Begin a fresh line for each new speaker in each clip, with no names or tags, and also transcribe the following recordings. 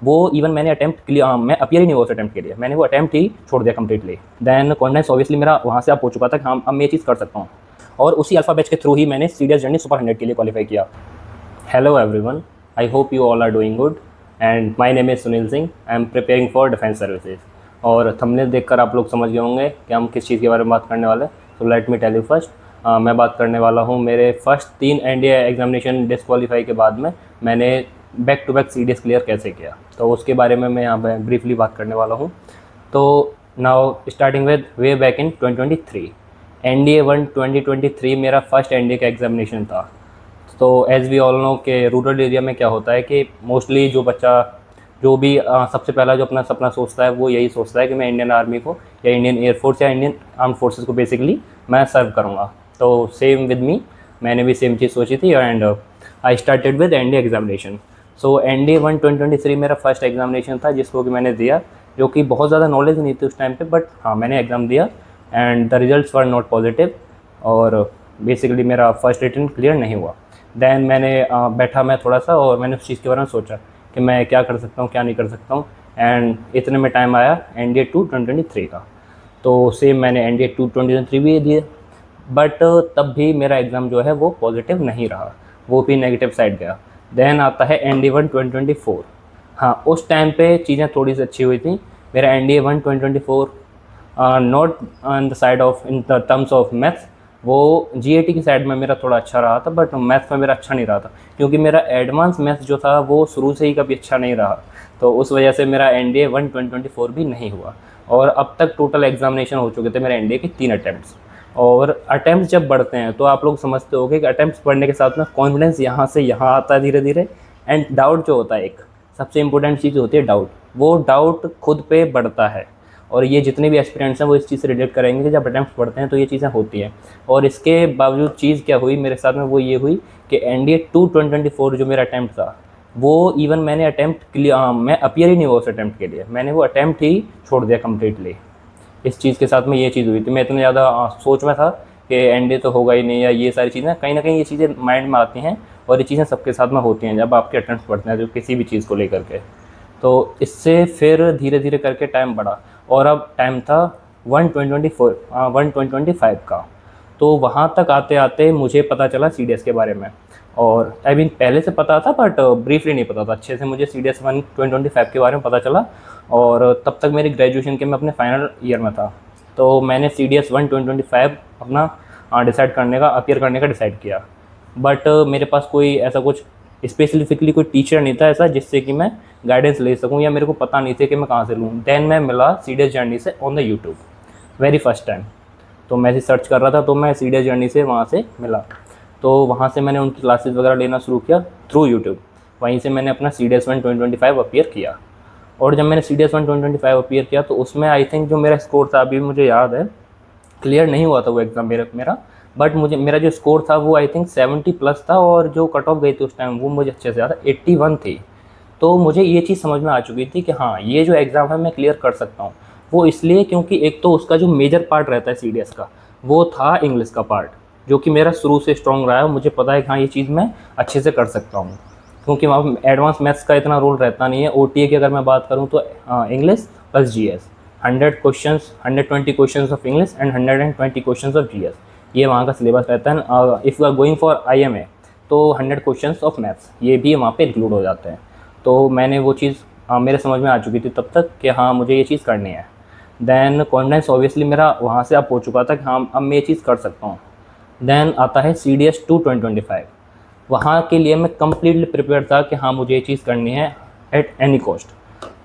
वो इवन मैंने मैं अपियर ही नहीं हुआ उस अटैम्प्ट के लिए, मैंने वो अटैम्प्ट ही छोड़ दिया कम्प्लीटली। देन कॉन्फिडेंस ऑब्वियसली मेरा वहाँ से अब हो चुका था कि हाँ अब मैं ये चीज़ कर सकता हूँ, और उसी अल्फा बैच के थ्रू ही मैंने सीडीएस जर्नी सुपर 100 के लिए क्वालिफाई किया। Hello everyone, I hope you all are doing good and my name is Sunil Singh. I am preparing for defence services. और थंबनेल देखकर आप लोग समझ गए होंगे कि हम किस चीज़ के बारे में बात करने वाले हैं। So let me tell you first, मैं बात करने वाला हूँ मेरे फर्स्ट 3 एनडीए एग्जामिनेशन डिसक्वालीफाई के बाद में मैंने back to back CDS clear कैसे किया, तो उसके बारे में मैं यहाँ पर ब्रीफली बात करने वाला हूँ। तो now starting with way back in 2023, NDA 1 2023 मेरा फर्स्ट एनडीए का एग्जामिनेशन था। तो एज़ वी ऑल नो कि रूरल एरिया में क्या होता है कि मोस्टली जो बच्चा जो भी सबसे पहला जो अपना सपना सोचता है वो यही सोचता है कि मैं इंडियन आर्मी को या इंडियन एयरफोर्स या इंडियन आर्म फोर्सेस को बेसिकली मैं सर्व करूँगा। तो सेम विद मी, मैंने भी सेम चीज़ सोची थी and I started with NDA examination. So NDA 1 2023 मेरा फर्स्ट एग्जामिनेशन था जिसको कि मैंने दिया, जो कि बहुत ज़्यादा नॉलेज नहीं थी उस टाइम पे, बट हाँ मैंने एग्ज़ाम दिया and the results were not positive, और बेसिकली मेरा फर्स्ट रिटन क्लियर नहीं हुआ। देन मैंने बैठा मैं थोड़ा सा और मैंने उस चीज़ के बारे में सोचा कि मैं क्या कर सकता हूँ क्या नहीं कर सकता हूँ, एंड इतने में टाइम आया एनडीए 2 2023 का। तो सेम मैंने एनडीए 2 2023 भी दिए, बट तब भी मेरा एग्ज़ाम जो है वो पॉजिटिव नहीं रहा, वो भी नेगेटिव साइड गया। देन आता है एनडीए 1 2024। हाँ उस टाइम पे चीज़ें थोड़ी सी अच्छी हुई थी। मेरा NDA 1 2024 not on the side of in the terms of maths, वो जीएटी की साइड में मेरा थोड़ा अच्छा रहा था, बट मैथ्स में मेरा अच्छा नहीं रहा था क्योंकि मेरा एडवांस मैथ्स जो था वो शुरू से ही कभी अच्छा नहीं रहा। तो उस वजह से मेरा एनडीए 1 2024 भी नहीं हुआ, और अब तक टोटल एग्जामिनेशन हो चुके थे मेरे एनडीए के 3 अटैम्प्ट्स। और अटैम्प्ट्स जब बढ़ते हैं तो आप लोग समझते होगे कि अटैम्प्ट्स बढ़ने के साथ में कॉन्फिडेंस यहाँ से यहाँ आता है धीरे धीरे, एंड डाउट जो होता है, एक सबसे इंपॉर्टेंट चीज़ होती है डाउट, वो डाउट खुद पे बढ़ता है। और ये जितने भी एस्पिरेंट्स हैं वो इस चीज़ से रिलेट करेंगे कि जब अटैम्प्ट पढ़ते हैं तो ये चीज़ें होती हैं। और इसके बावजूद चीज़ क्या हुई मेरे साथ में, वो ये हुई कि एनडीए 2 2024 जो मेरा अटैम्प्ट था, वो इवन मैंने अटैम्प्ट क्लियर मैं अपियर ही नहीं हुआ उस अटैम्प्ट के लिए, मैंने वो अटैम्प्ट ही छोड़ दिया कम्प्लीटली। इस चीज़ के साथ में ये चीज़ हुई थी। मैं इतने ज़्यादा सोच में था कि एनडीए तो होगा ही नहीं, या ये सारी चीज़ें कहीं ना कहीं ये चीज़ें माइंड में आती हैं, और ये चीज़ें सबके साथ में होती हैं जब आपके अटैम्प्ट पढ़ते हैं जो किसी भी चीज़ को लेकर के। तो इससे फिर धीरे धीरे करके टाइम बढ़ा, और अब टाइम था 1 2025 का। तो वहाँ तक आते आते मुझे पता चला सीडीएस के बारे में, और आई मीन पहले से पता था बट ब्रीफली नहीं पता था अच्छे से। मुझे सीडीएस 1 2025 के बारे में पता चला, और तब तक मेरी ग्रेजुएशन के मैं अपने फाइनल ईयर में था। तो मैंने सीडीएस 1 2025 अपना डिसाइड करने का अपियर करने का डिसाइड किया, बट मेरे पास कोई ऐसा कुछ स्पेसिफिकली कोई टीचर नहीं था ऐसा जिससे कि मैं गाइडेंस ले सकूं, या मेरे को पता नहीं था कि मैं कहाँ से लूँ। देन मैं मिला सीडीएस जर्नी से on the YouTube very first time. तो मैं ऐसे सर्च कर रहा था तो मैं सीडीएस जर्नी से वहाँ से मिला, तो वहाँ से मैंने उनकी क्लासेस वगैरह लेना शुरू किया थ्रू यूट्यूब। वहीं से मैंने अपना सीडीएस 1 2025 अपियर किया, और जब मैंने सीडीएस 1 2025 अपियर किया तो उसमें आई थिंक जो मेरा स्कोर था, अभी मुझे याद है, क्लियर नहीं हुआ था वो एग्ज़ाम मेरा, बट मुझे मेरा जो स्कोर था वो आई थिंक 70 प्लस था, और जो कट ऑफ गई थी उस टाइम वो मुझे अच्छे से याद है 81 थी। तो मुझे ये चीज़ समझ में आ चुकी थी कि हाँ ये जो एग्ज़ाम है मैं क्लियर कर सकता हूँ। वो इसलिए क्योंकि एक तो उसका जो मेजर पार्ट रहता है सीडीएस का, वो था इंग्लिश का पार्ट, जो कि मेरा शुरू से स्ट्रॉन्ग रहा है। मुझे पता है कि हाँ ये चीज़ मैं अच्छे से कर सकता हूँ, क्योंकि वहाँ एडवांस मैथ्स का इतना रोल रहता नहीं है। ओटीए की अगर मैं बात करूँ तो English plus GS 100 questions, 120 questions of English and 120 questions of GS, ये वहाँ का सिलेबस रहता है। If you are going for IMA तो 100 क्वेश्चंस ऑफ मैथ्स ये भी वहाँ पे इंक्लूड हो जाते हैं। तो मैंने वो चीज़ मेरे समझ में आ चुकी थी तब तक कि हाँ मुझे ये चीज़ करनी है। देन कॉन्फिडेंस ऑब्वियसली मेरा वहाँ से अब हो चुका था कि हाँ अब मैं ये चीज़ कर सकता हूँ। देन आता है सीडीएस 2 2025। वहाँ के लिए मैं कम्प्लीटली प्रिपेयर था कि हाँ मुझे ये चीज़ करनी है एट एनी कॉस्ट।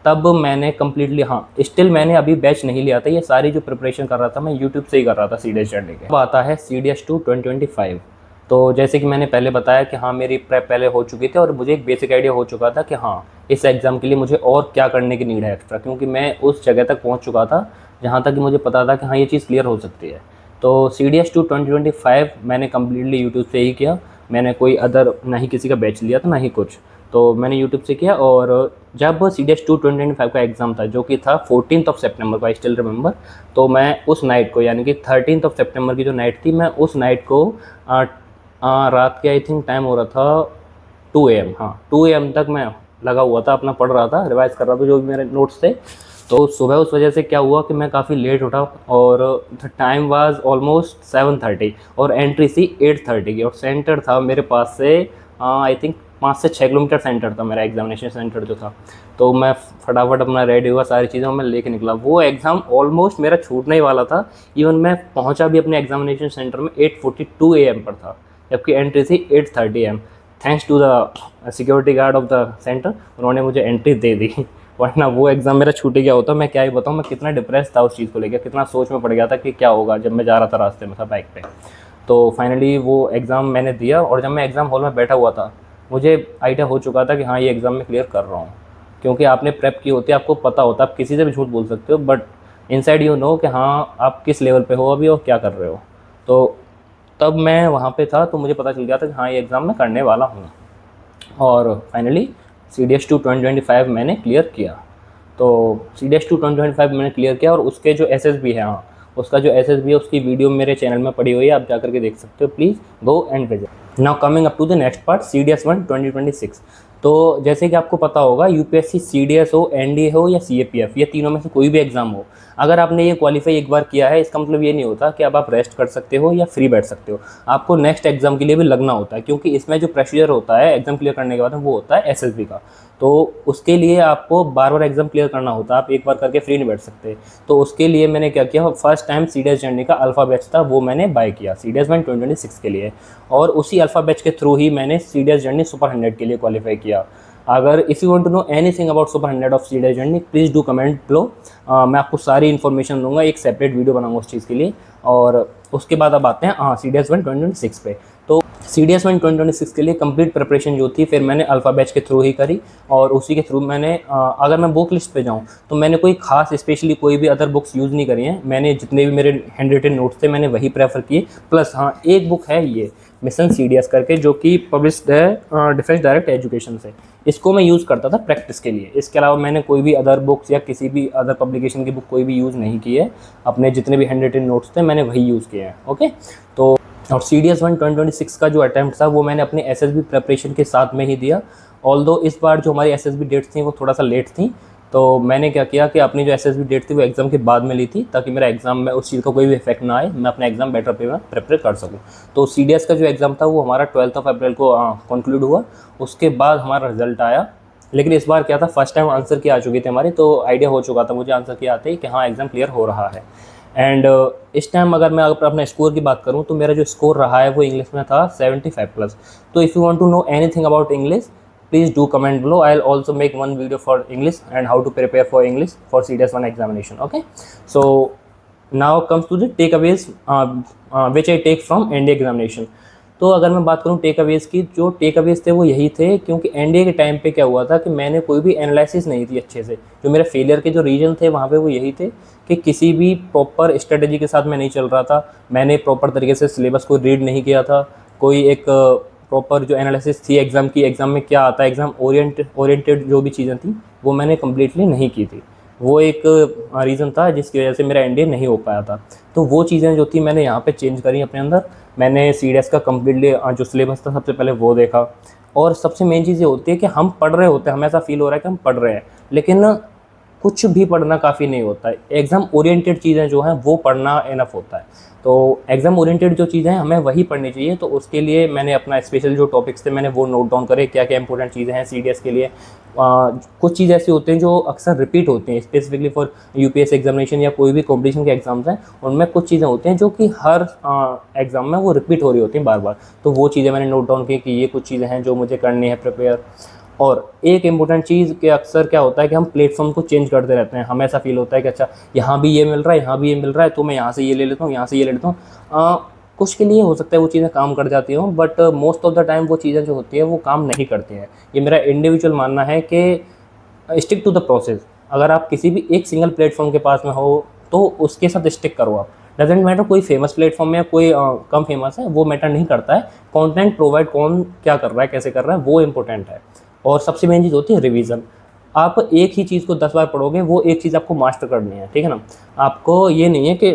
तब मैंने कम्प्लीटली, हाँ स्टिल मैंने अभी बैच नहीं लिया था, ये सारी जो प्रिपरेशन कर रहा था मैं यूट्यूब से ही कर रहा था सीडीएस जर्नी के। अब आता है सीडीएस 2 2025। तो जैसे कि मैंने पहले बताया कि हाँ मेरी प्रेप पहले हो चुकी थी, और मुझे एक बेसिक आइडिया हो चुका था कि हाँ इस एग्ज़ाम के लिए मुझे और क्या करने की नीड है एक्स्ट्रा, क्योंकि मैं उस जगह तक पहुँच चुका था जहाँ तक कि मुझे पता था कि हाँ ये चीज़ क्लियर हो सकती है। तो सीडीएस 2 2025 मैंने कम्प्लीटली यूट्यूब से ही किया। मैंने कोई अदर ना ही किसी का बैच लिया था ना ही कुछ, तो मैंने यूट्यूब से किया। और जब सीडीएस 2 2025 का एग्ज़ाम था जो कि था 14 सितंबर को, आई स्टिल रिमेंबर, तो मैं उस नाइट को यानी कि 13 सितंबर की जो नाइट थी, मैं उस नाइट को रात के आई थिंक टाइम हो रहा था 2 AM, हाँ 2 AM तक मैं लगा हुआ था, अपना पढ़ रहा था, रिवाइज़ कर रहा था जो भी मेरे नोट्स थे। तो सुबह उस वजह से क्या हुआ कि मैं काफ़ी लेट उठा और द टाइम वाज ऑलमोस्ट 7:30 और एंट्री थी 8:30 की और सेंटर था मेरे पास से आई थिंक 5 से 6 किलोमीटर सेंटर था मेरा एग्जामिनेशन सेंटर जो था। तो मैं फटाफट अपना रेडी हुआ, सारी चीज़ें मैं लेके निकला। वो एग्ज़ाम ऑलमोस्ट मेरा छूटने ही वाला था। इवन मैं पहुंचा भी अपने एग्जामिनेशन सेंटर में 8:42 AM पर था, जबकि एंट्री थी 8:30 AM। Thanks to the security guard of the centre, उन्होंने मुझे एंट्री दे दी वरना वो एग्ज़ाम मेरा छूट ही गया होता। मैं क्या ही बताऊँ, मैं कितना डिप्रेस था उस चीज़ को लेकर, कितना सोच में पड़ गया था कि क्या होगा जब मैं जा रहा था रास्ते में था बाइक पे। तो फाइनली वो एग्ज़ाम मैंने दिया और जब मैं एग्ज़ाम हॉल में बैठा हुआ था, मुझे आइडिया हो चुका था कि हाँ, ये एग्ज़ाम मैं क्लियर कर रहा हूँ। क्योंकि आपने प्रेप की होती है, आपको पता होता है, आप किसी से भी झूठ बोल सकते हो, बट इनसाइड यू नो कि हाँ, आप किस लेवल पे हो अभी और क्या कर रहे हो। तो तब मैं वहाँ पे था, तो मुझे पता चल गया था कि हाँ, ये एग्ज़ाम मैं करने वाला हूँ। और फाइनली CDS2 2025 मैंने क्लियर किया। तो CDS2 2025 मैंने क्लियर किया और उसके जो SSB है, हाँ, उसका जो SSB है उसकी वीडियो मेरे चैनल में पड़ी हुई है, आप जा करके देख सकते हो। Please go and visit. Now coming up to the next part, CDS1 2026। तो जैसे कि आपको पता होगा, UPSC CDS हो, NDA हो या CAPF, ये तीनों में से कोई भी एग्ज़ाम हो, अगर आपने ये क्वालिफाई एक बार किया है, इसका मतलब ये नहीं होता कि अब आप रेस्ट कर सकते हो या फ्री बैठ सकते हो। आपको नेक्स्ट एग्ज़ाम के लिए भी लगना होता है, क्योंकि इसमें जो प्रोसीजर होता है एग्ज़ाम क्लियर करने के बाद वो होता है SSB का। तो उसके लिए आपको बार बार एग्ज़ाम क्लियर करना होता है, आप एक बार करके फ्री नहीं बैठ सकते। तो उसके लिए मैंने क्या किया, फर्स्ट टाइम CDS जर्नी का अल्फ़ा बैच था, वो मैंने बाय किया CDS1 2026 के लिए। और उसी अल्फ़ा बैच के थ्रू ही मैंने CDS जर्नी सुपर 100 के लिए क्वालिफाई किया। अगर if you want to know anything about super 100 of CDS journey, please do comment below. मैं आपको सारी इन्फॉर्मेशन दूंगा, एक सेपरेट वीडियो बनाऊंगा उस चीज़ के लिए। और उसके बाद अब आते हैं CDS1 2026 पे। तो CDS1 2026 के लिए कंप्लीट प्रिपरेशन जो थी, फिर मैंने अल्फ़ा बैच के थ्रू ही करी। और उसी के थ्रू मैंने अगर मैं बुक लिस्ट पे जाऊँ तो मैंने कोई खास स्पेशली कोई भी अदर बुक्स यूज़ नहीं करी हैं। मैंने जितने भी मेरे हैंड रिटन नोट्स थे मैंने वही प्रेफर किए। प्लस हाँ, एक बुक है ये मिशन CDS करके, जो कि पब्लिश्ड है डिफेंस डायरेक्ट एजुकेशन से। इसको मैं यूज़ करता था प्रैक्टिस के लिए। इसके अलावा मैंने कोई भी अदर बुक्स या किसी भी अदर पब्लिकेशन की बुक कोई भी यूज़ नहीं की है। अपने जितने भी हैंड रिटन नोट्स थे मैंने वही यूज़ किए हैं। ओके, तो और CDS1 2026 का जो अटैम्प्ट था वो मैंने अपने SSB प्रिपरेशन के साथ में ही दिया। ऑल्दो इस बार जो हमारी SSB डेट्स थी वो थोड़ा सा लेट थी, तो मैंने क्या किया कि अपनी जो SSB डेट थी वो एग्ज़ाम के बाद में ली थी, ताकि मेरा एग्ज़ाम में उस चीज़ का कोई भी इफेक्ट ना आए, मैं अपना एग्ज़ाम बेटर पे में प्रिपेयर कर सकूँ। तो CDS का जो एग्ज़ाम था वो हमारा 12 अप्रैल को कंक्लूड हुआ। उसके बाद हमारा रिजल्ट आया। लेकिन इस बार क्या था, फर्स्ट टाइम आंसर की आ चुकी थी हमारी, तो आइडिया हो चुका था मुझे आंसर की आते ही कि हाँ, एग्ज़ाम क्लियर हो रहा है। एंड इस टाइम अगर मैं अपने स्कोर की बात करूँ तो मेरा जो स्कोर रहा है वो इंग्लिश में था 75+। तो if you want to know anything about English, please do comment below. I'll also make one video for English and how to prepare for English for CDS1 examination. Okay, so now comes to the takeaways which I take from NDA examination. तो अगर मैं बात करूँ take अवेज़ की, जो take अवेज़ थे वो यही थे, क्योंकि NDA के टाइम पे क्या हुआ था कि मैंने कोई भी एनालिसिस नहीं थी अच्छे से। जो मेरे फेलियर के जो रीज़न थे वहाँ पे वो यही थे कि किसी भी प्रॉपर स्ट्रेटजी के साथ मैं नहीं चल रहा था। मैंने प्रॉपर तरीके से सिलेबस को रीड नहीं किया था। कोई एक प्रॉपर जो एनालिसिस थी एग्ज़ाम की, एग्ज़ाम में क्या आता है, एग्ज़ाम ओरिएंटेड जो भी चीज़ें थी वो मैंने कम्प्लीटली नहीं की थी। वो एक रीज़न था जिसकी वजह से मेरा NDA नहीं हो पाया था। तो वो चीज़ें जो थी मैंने यहाँ पे चेंज करी अपने अंदर। मैंने CDS का कम्प्लीटली जो सिलेबस था सबसे पहले वो देखा। और सबसे मेन चीज़ ये होती है कि हम पढ़ रहे होते हैं, हमें ऐसा फील हो रहा है कि हम पढ़ रहे हैं, लेकिन कुछ भी पढ़ना काफ़ी नहीं होता है। एग्ज़ाम ओरिएंटेड चीज़ें जो हैं वो पढ़ना इनफ होता है। तो एग्ज़ाम ओरिएंटेड जो चीज़ें हैं हमें वही पढ़नी चाहिए। तो उसके लिए मैंने अपना स्पेशल जो टॉपिक्स थे मैंने वो नोट डाउन करे, क्या क्या इंपॉर्टेंट चीज़ें हैं CDS के लिए। कुछ चीज़ ऐसी होती हैं जो अक्सर रिपीट होती हैं, स्पेसिफिकली फॉर UPSC एग्जामिनेशन या कोई भी कॉम्पिटिशन के एग्ज़ाम्स हैं, उनमें कुछ चीज़ें होती हैं जो कि हर एग्ज़ाम में वो रिपीट हो रही होती हैं बार बार। तो वो चीज़ें मैंने नोट डाउन की कि ये कुछ चीज़ें हैं जो मुझे करनी है प्रिपेयर। और एक इम्पोर्टेंट चीज़ कि अक्सर क्या होता है कि हम प्लेटफॉर्म को चेंज करते रहते हैं। हमें ऐसा फील होता है कि अच्छा, यहाँ भी ये मिल रहा है, यहाँ भी ये मिल रहा है, तो मैं यहाँ से ये ले लेता हूँ, यहाँ से ये ले लेता हूँ। कुछ के लिए हो सकता है वो चीज़ें काम कर जाती हों, but most of the time वो चीज़ें जो होती है वो काम नहीं करती हैं। ये मेरा इंडिविजुअल मानना है कि स्टिक टू द प्रोसेस। अगर आप किसी भी एक सिंगल प्लेटफॉर्म के पास में हो तो उसके साथ स्टिक करो आप। डजेंट मैटर कोई फेमस प्लेटफॉर्म है, कोई कम फेमस है, वो मैटर नहीं करता है। कंटेंट प्रोवाइड कौन क्या कर रहा है, कैसे कर रहा है, वो इंपॉर्टेंट है। और सबसे मेन चीज़ होती है रिवीजन। आप एक ही चीज़ को 10 बार पढ़ोगे, वो एक चीज़ आपको मास्टर करनी है, ठीक है ना। आपको ये नहीं है कि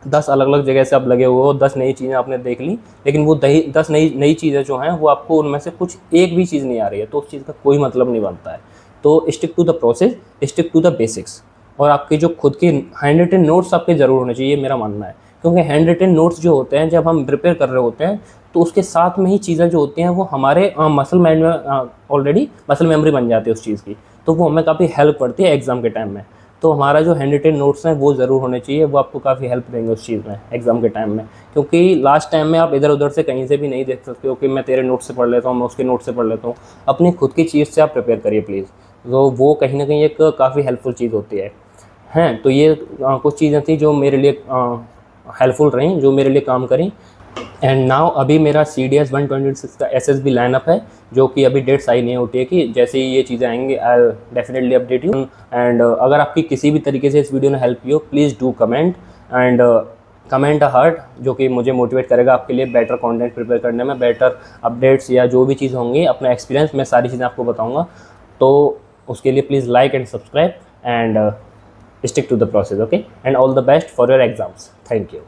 10 अलग अलग जगह से आप लगे हुए हो, 10 नई चीज़ें आपने देख ली, लेकिन वो 10 नई चीज़ें जो हैं वो आपको उनमें से कुछ एक भी चीज़ नहीं आ रही है, तो उस चीज़ का कोई मतलब नहीं बनता है। तो stick to the process, stick to the basics. और आपके जो खुद के हैंड रिटन नोट्स आपके ज़रूर होने चाहिए, मेरा मानना है। क्योंकि हैंड रिटन नोट्स जो होते हैं जब हम प्रिपेयर कर रहे होते हैं, तो उसके साथ में ही चीज़ें जो होती हैं वो हमारे मसल माइंड में ऑलरेडी मसल मेमोरी बन जाती है उस चीज़ की, तो वो हमें काफ़ी हेल्प करती है एग्ज़ाम के टाइम में। तो हमारा जो हैंड रिटन नोट्स हैं वो ज़रूर होने चाहिए, वो आपको काफ़ी हेल्प देंगे उस चीज़ में एग्ज़ाम के टाइम में। क्योंकि लास्ट टाइम में आप इधर उधर से कहीं से भी नहीं देख सकते हो कि मैं तेरे नोट से पढ़ लेता हूँ, मैं उसके नोट से पढ़ लेता हूँ। अपनी खुद की चीज़ से आप प्रिपेयर करिए प्लीज़। तो वो कहीं ना कहीं एक काफ़ी हेल्पफुल चीज़ होती है। हैं तो ये कुछ चीज़ें थी जो मेरे लिए हेल्पफुल रहीं, जो मेरे लिए काम करी। एंड नाउ अभी मेरा CDS 126 का SSB लाइनअप है, जो कि अभी डेट्स आई नहीं होती है, कि जैसे ही ये चीज़ें आएंगी I definitely update you. And अगर आपकी किसी भी तरीके से इस वीडियो ने हेल्प की हो, please do comment and comment a heart, जो कि मुझे मोटिवेट करेगा आपके लिए बेटर कंटेंट प्रिपेयर करने में, बेटर अपडेट्स या जो भी चीज़ होंगी, अपना एक्सपीरियंस मैं सारी चीज़ें आपको बताऊँगा। तो उसके लिए please like and subscribe and stick to the process, okay, and all the best for your exams. Thank you.